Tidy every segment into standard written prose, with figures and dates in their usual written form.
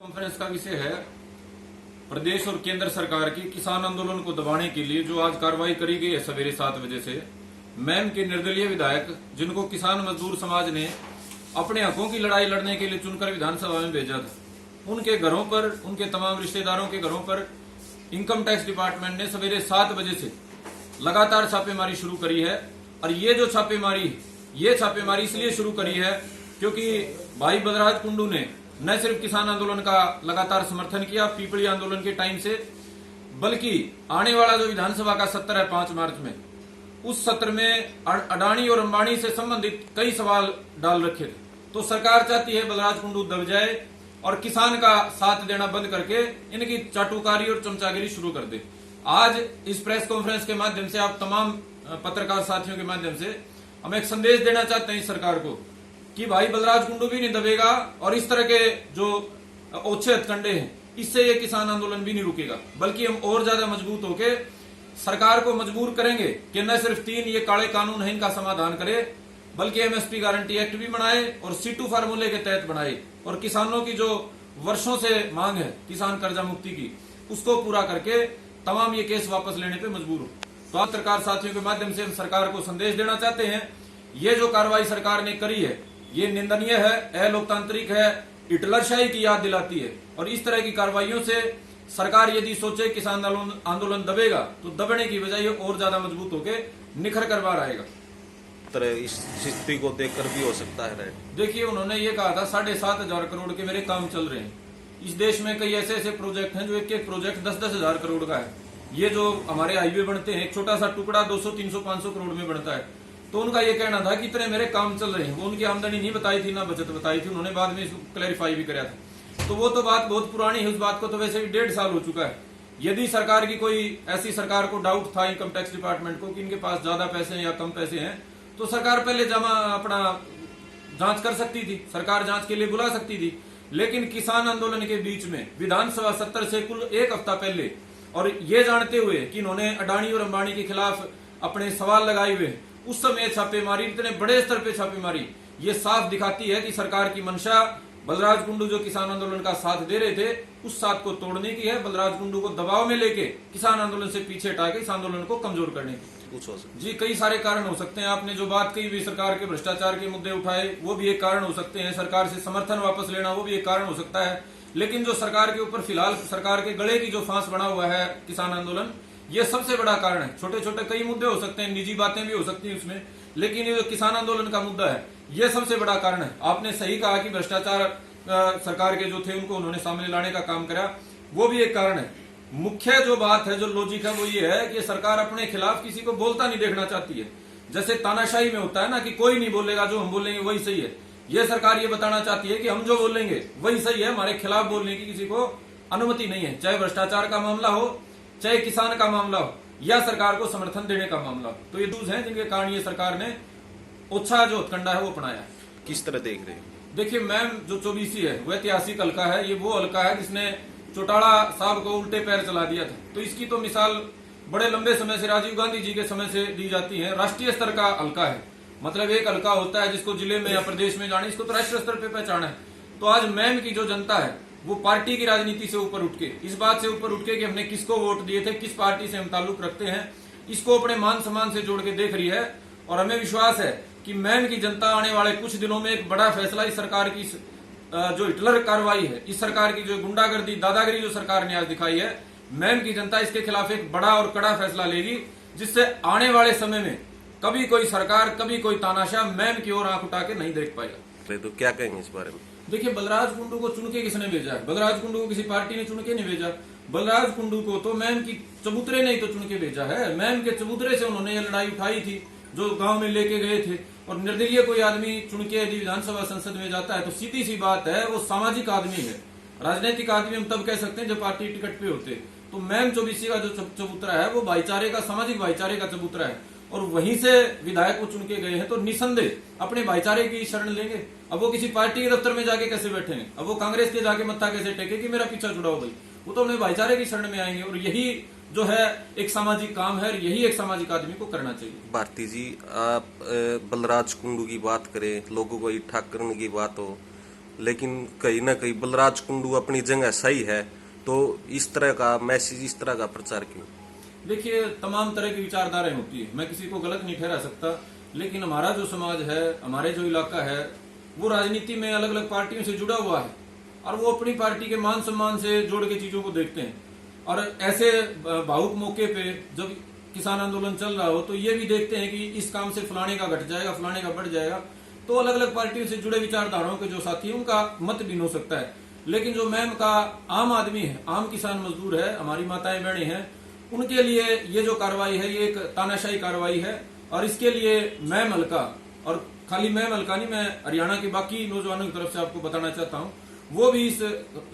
Conference का विषय है प्रदेश और केंद्र सरकार की किसान आंदोलन को दबाने के लिए जो आज कार्रवाई करी गई है सवेरे 7 बजे से। मैम के निर्दलीय विधायक जिनको किसान मजदूर समाज ने अपने हकों की लड़ाई लड़ने के लिए चुनकर विधानसभा में भेजा था, उनके घरों पर, उनके तमाम रिश्तेदारों के घरों पर इनकम टैक्स डिपार्टमेंट ने सवेरे 7 बजे से लगातार छापेमारी शुरू करी है। और ये जो छापेमारी इसलिए शुरू करी है क्योंकि भाई बलराज कुंडू ने न सिर्फ किसान आंदोलन का लगातार समर्थन किया पीपली आंदोलन के टाइम से, बल्कि आने वाला जो विधानसभा का सत्र है 5 मार्च में, उस सत्र में अडानी और अंबानी से संबंधित कई सवाल डाल रखे थे। तो सरकार चाहती है बलराज कुंडू दब जाए और किसान का साथ देना बंद करके इनकी चाटुकारी और चमचागिरी शुरू कर दे। आज इस प्रेस कॉन्फ्रेंस के माध्यम से आप तमाम पत्रकार साथियों के माध्यम से हम एक संदेश देना चाहते हैं इस सरकार को कि भाई बलराज कुंडू भी नहीं दबेगा और इस तरह के जो ओछे हथकंडे हैं इससे ये किसान आंदोलन भी नहीं रुकेगा, बल्कि हम और ज्यादा मजबूत होके सरकार को मजबूर करेंगे कि न सिर्फ 3 ये काले कानून है इनका समाधान करे, बल्कि एमएसपी गारंटी एक्ट भी बनाए और C2 फार्मूले के तहत बनाए और किसानों की जो वर्षों से मांग है किसान कर्जा मुक्ति की उसको पूरा करके तमाम ये केस वापस लेने पे मजबूर हो। तो पत्रकार साथियों के माध्यम से हम सरकार को संदेश देना चाहते हैं, ये जो कार्रवाई सरकार ने करी है ये निंदनीय है, अलोकतांत्रिक है, हिटलरशाही की याद दिलाती है। और इस तरह की कार्रवाइयों से सरकार यदि सोचे किसान आंदोलन दबेगा तो दबने की बजाय और ज्यादा मजबूत होकर निखर कर बाहर आएगा। इस स्थिति को देखकर भी हो सकता है। देखिए, उन्होंने ये कहा था 7,500 करोड़ के मेरे काम चल रहे हैं। इस देश में कई ऐसे प्रोजेक्ट हैं जो एक प्रोजेक्ट 10-10 हजार करोड़ का है। ये जो हमारे हाईवे बनते हैं एक छोटा सा टुकड़ा 200, 300, 500 करोड़ में बनता है। तो उनका ये कहना था कि इतने मेरे काम चल रहे हैं। वो उनकी आमदनी नहीं बताई थी ना बचत बताई थी, उन्होंने बाद में इसको क्लैरिफाई भी कराया था। तो वो तो बात बहुत पुरानी है, उस बात को तो वैसे भी 1.5 साल हो चुका है। यदि सरकार की कोई ऐसी सरकार को डाउट था इनकम टैक्स डिपार्टमेंट को कि इनके पास ज्यादा पैसे हैं या कम पैसे हैं, तो सरकार पहले अपना जांच कर सकती थी, सरकार जांच के लिए बुला सकती थी। लेकिन किसान आंदोलन के बीच में विधानसभा सत्र से कुल 1 हफ्ता पहले, और ये जानते हुए कि इन्होंने अडानी और अंबानी के खिलाफ अपने सवाल लगाए हुए, उस समय छापेमारी, इतने बड़े स्तर पे छापेमारी, ये साफ दिखाती है कि सरकार की मंशा बलराज कुंडू जो किसान आंदोलन का साथ दे रहे थे उस साथ को तोड़ने की है, बलराज कुंडू को दबाव में लेके किसान आंदोलन से पीछे हटा के इस आंदोलन को कमजोर करने की। जी, कई सारे कारण हो सकते हैं। आपने जो बात कही भी सरकार के भ्रष्टाचार के मुद्दे उठाए, वो भी एक कारण हो सकते हैं। सरकार से समर्थन वापस लेना वो भी एक कारण हो सकता है। लेकिन जो सरकार के ऊपर फिलहाल सरकार के गले की जो फांस बना हुआ है किसान आंदोलन, ये सबसे बड़ा कारण है। छोटे छोटे कई मुद्दे हो सकते हैं, निजी बातें भी हो सकती हैं उसमें, लेकिन ये जो किसान आंदोलन का मुद्दा है ये सबसे बड़ा कारण है। आपने सही कहा कि भ्रष्टाचार सरकार के जो थे उनको उन्होंने सामने लाने का काम करा, वो भी एक कारण है। मुख्य जो बात है, जो लॉजिक है, वो ये है कि सरकार अपने खिलाफ किसी को बोलता नहीं देखना चाहती है। जैसे तानाशाही में होता है ना कि कोई नहीं बोलेगा, जो हम बोलेंगे वही सही है। ये सरकार ये बताना चाहती है कि हम जो बोलेंगे वही सही है, हमारे खिलाफ बोलने की किसी को अनुमति नहीं है। चाहे भ्रष्टाचार का मामला हो, चाहे किसान का मामला हो, या सरकार को समर्थन देने का मामला हो। तो ये दूज हैं जिनके कारण ये सरकार ने ओछा जो हथकंडा है वो अपनाया। किस तरह देख रहे हैं? देखिए मैम, जो 24 है वो ऐतिहासिक हल्का है। ये वो हल्का है जिसने चौटाला साहब को उल्टे पैर चला दिया था। तो इसकी तो मिसाल बड़े लंबे समय से राजीव गांधी जी के समय से दी जाती है। राष्ट्रीय स्तर का हल्का है, मतलब एक हल्का होता है जिसको जिले में या प्रदेश में जाने, इसको तो राष्ट्रीय स्तर पे पहचाना है। तो आज मैम की जो जनता है वो पार्टी की राजनीति से ऊपर उठ के, इस बात से ऊपर उठ के कि हमने किसको वोट दिए थे, किस पार्टी से हम ताल्लुक रखते हैं, इसको अपने मान सम्मान से जोड़ के देख रही है। और हमें विश्वास है कि मैम की जनता आने वाले कुछ दिनों में एक बड़ा फैसला इस सरकार की जो हिटलर कार्रवाई है, इस सरकार की जो गुंडागर्दी, दादागिरी जो सरकार ने आज दिखाई है, मैम की जनता इसके खिलाफ एक बड़ा और कड़ा फैसला लेगी, जिससे आने वाले समय में कभी कोई सरकार, कभी कोई तानाशाह मैम की ओर आंख उठा के नहीं देख पाएगा। तो क्या कहेंगे इस बारे में? देखिए, बलराज कुंडू को चुन के किसने भेजा है? बलराज कुंडू को किसी पार्टी ने चुन के नहीं भेजा। बलराज कुंडू को तो मैम की चबूतरे ने ही तो चुन के भेजा है। मैम के चबूतरे से उन्होंने ये लड़ाई उठाई थी, जो गांव में लेके गए थे। और निर्दलीय कोई आदमी चुन के यदि विधानसभा संसद में जाता है तो सीधी सी बात है वो सामाजिक आदमी है। राजनीतिक आदमी हम तब कह सकते हैं जब पार्टी टिकट पे होते। तो मैम 24 का जो चबूतरा है वो भाईचारे का, सामाजिक भाईचारे का चबूतरा है। और वहीं से विधायक को चुन के गए हैं तो निसंदेह अपने भाईचारे की शरण लेंगे। अब वो किसी पार्टी के दफ्तर में जाके कैसे बैठेंगे? अब वो कांग्रेस के जाके मत्था कैसे टेके कि मेरा पीछा छुड़ाओ भाई? वो तो अपने भाईचारे की शरण में आएंगे। और यही जो है एक सामाजिक काम है, यही एक सामाजिक आदमी को करना चाहिए। भारती जी, आप बलराज कुंडू की बात करें, लोगों को इकट्ठा करने की बात हो, लेकिन कहीं ना कहीं बलराज कुंडू अपनी जगह सही है, तो इस तरह का मैसेज, इस तरह का प्रचार क्यों? देखिए, तमाम तरह की विचारधाराएं होती है, मैं किसी को गलत नहीं ठहरा सकता, लेकिन हमारा जो समाज है, हमारे जो इलाका है, वो राजनीति में अलग अलग पार्टियों से जुड़ा हुआ है और वो अपनी पार्टी के मान सम्मान से जोड़ के चीजों को देखते हैं। और ऐसे भावुक मौके पे जब किसान आंदोलन चल रहा हो तो ये भी देखते हैं कि इस काम से फलाने का घट जाएगा, फलाने का बढ़ जाएगा। तो अलग अलग पार्टियों से जुड़े विचारधाराओं के जो साथी हैं उनका मत भिन्न हो सकता है, लेकिन जो मैम का आम आदमी है, आम किसान मजदूर है, हमारी माताएं बहनें हैं, उनके लिए ये जो कार्रवाई है ये एक तानाशाही कार्रवाई है। और इसके लिए मैम हल्का, और खाली मैम हल्का नहीं, मैं हरियाणा के बाकी नौजवानों की तरफ से आपको बताना चाहता हूँ, वो भी इस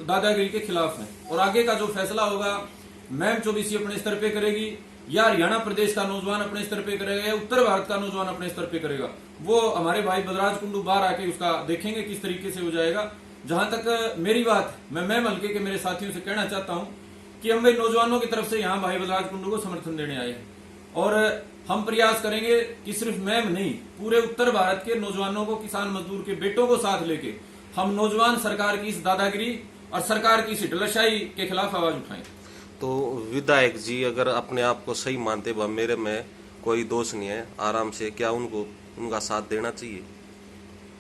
दादागिरी के खिलाफ है। और आगे का जो फैसला होगा मैम चौबीसी अपने स्तर पे करेगी, या हरियाणा प्रदेश का नौजवान अपने स्तर पे करेगा, या उत्तर भारत का नौजवान अपने स्तर पे करेगा, वो हमारे भाई बलराज कुंडू बाहर आके उसका देखेंगे किस तरीके से हो जाएगा। जहां तक मेरी बात, मैं मैम हल्के के मेरे साथियों से कहना चाहता हूं कि हम भाई नौजवानों की तरफ से यहाँ भाई बलराज कुंडू को समर्थन देने आए हैं, और हम प्रयास करेंगे कि सिर्फ मैम नहीं, पूरे उत्तर भारत के नौजवानों को, किसान मजदूर के बेटों को साथ लेके हम नौजवान सरकार की इस दादागिरी और सरकार की इस ढिलशाही के खिलाफ आवाज उठाएं। तो विधायक जी अगर अपने आप को सही मानते, वह मेरे में कोई दोष नहीं है, आराम से, क्या उनको उनका साथ देना चाहिए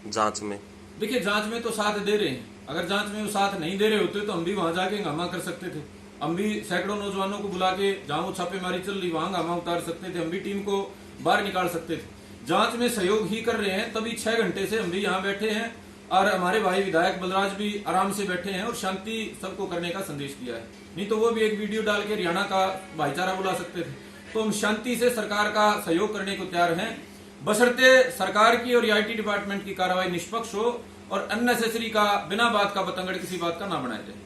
जांच में? देखिए, जांच में तो साथ दे रहे हैं, अगर जांच में वो साथ नहीं दे रहे होते तो हम भी वहां जाके हंगामा कर सकते थे। हम भी सैकड़ों नौजवानों को बुला के, जहां वो छापेमारी चल रही वहां हंगामा उतार सकते थे, हम भी टीम को बाहर निकाल सकते थे। जांच में सहयोग ही कर रहे हैं, तभी 6 घंटे से हम भी यहाँ बैठे हैं और हमारे भाई विधायक बलराज भी आराम से बैठे हैं और शांति सबको करने का संदेश दिया है। नहीं तो वो भी एक वीडियो डाल के हरियाणा का भाईचारा बुला सकते थे। तो हम शांति से सरकार का सहयोग करने को तैयार हैं, बशर्ते सरकार की और आईटी डिपार्टमेंट की कार्रवाई निष्पक्ष हो और अननेसेसरी का, बिना बात का बतंगड़ किसी बात का ना बनाया जाए।